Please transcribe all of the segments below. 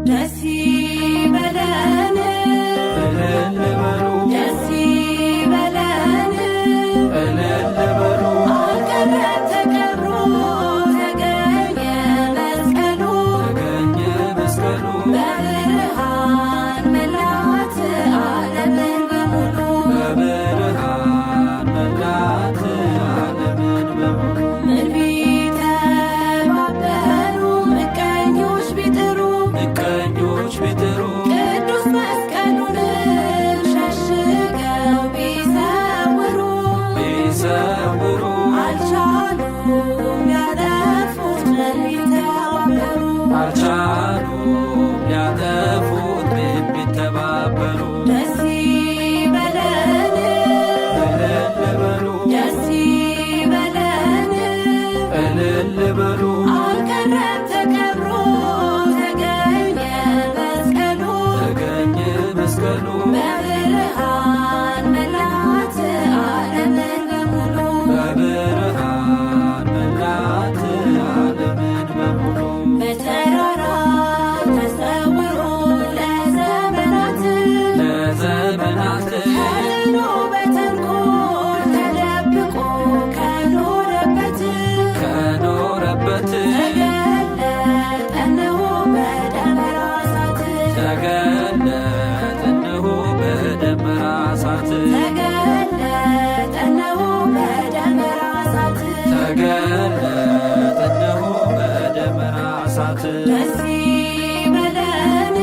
ደስ ይበለን እልል በሉ ደስ ይበለን እልል በሉ አልቀረም ተቀብሮ ተገኘ መስቀሉ ተገኘ መስቀሉ በብርሃን መላት ዓለምን በሙሉ በብርሃን መላት ዓለምን በሙሉ ምን ቢተባበሩ ምቀኞች ቢጥሩ ምቀኞች ቢጥሩ ቅዱስ መስቀሉን ሸሽገው ቢሰውሩ ቢሰውሩ አልቻሉም ያጠፉት ምን ቢተባበሩ አልቻሉም ሊያጠፉት ቢተባበሩ ደስ ይበለን እልል በሉ ደስ ይበለን እልል በሉ አልቀረም ተቀብሮ ተገኘ መስቀሉ ተገኘ መስቀሉ በብርሃን መላት ዓለምን በሙሉ በብርሃን መላት ዓለምን በሙሉ በተራራ ተሰውሮ ለዘመናት ለዘመናት ተጥሎ በተንኮል ተደብቆ ከኖረበት ከኖረበት ተገለጠ እነሆ በደመራ እሳት ተገለጠ እነሆ በደመራ እሳት ተገለጠ እነሆ በደመራ እሳት ተገለጠ እነሆ በደመራ እሳት ደስ ይበለን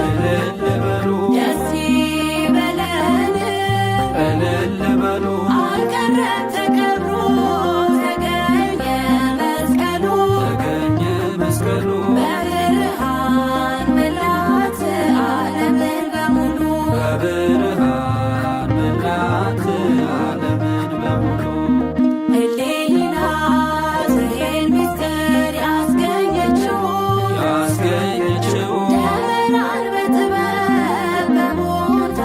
እልል በሉ ደስ ይበለን እልል በሉ አልቀረም ተቀብሮ ተገኘ መስቀሉ ተገኘ መስቀሉ በብርሃን መላት ዓለምን በሙሉ በብርሃን መላት ዓለምን በሙሉ ሕሊና ይህን ምስጢር ያስገኘችው ያስገኘችው ደመራን በጥበብ በቦታ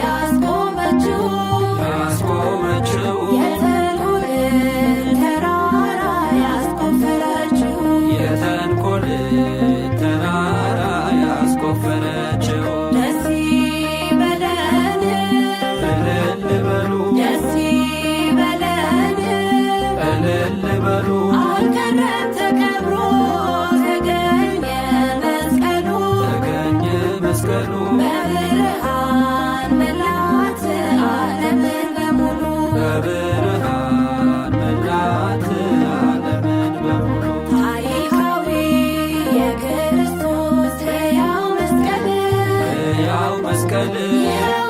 ያስቆመችው ያስቆመችው የተንኮልን ተራራ ያስቆፈረችው የተንኮልን ተራራ ያስቆፈረችው ደስ ይበለን እልል በሉ ደስ ይበለን እልል በሉ አልቀረም ተቀብሮ ተገኘ መስቀሉ ተገኘ መስቀሉ በብርሃን መላት ዓለምን በሙሉ በብርሃን መላት ዓለምን በሙሉ ታሪካዊ የክርስቶስ ሕያው መስቀል ሕያው መስቀል ይኸው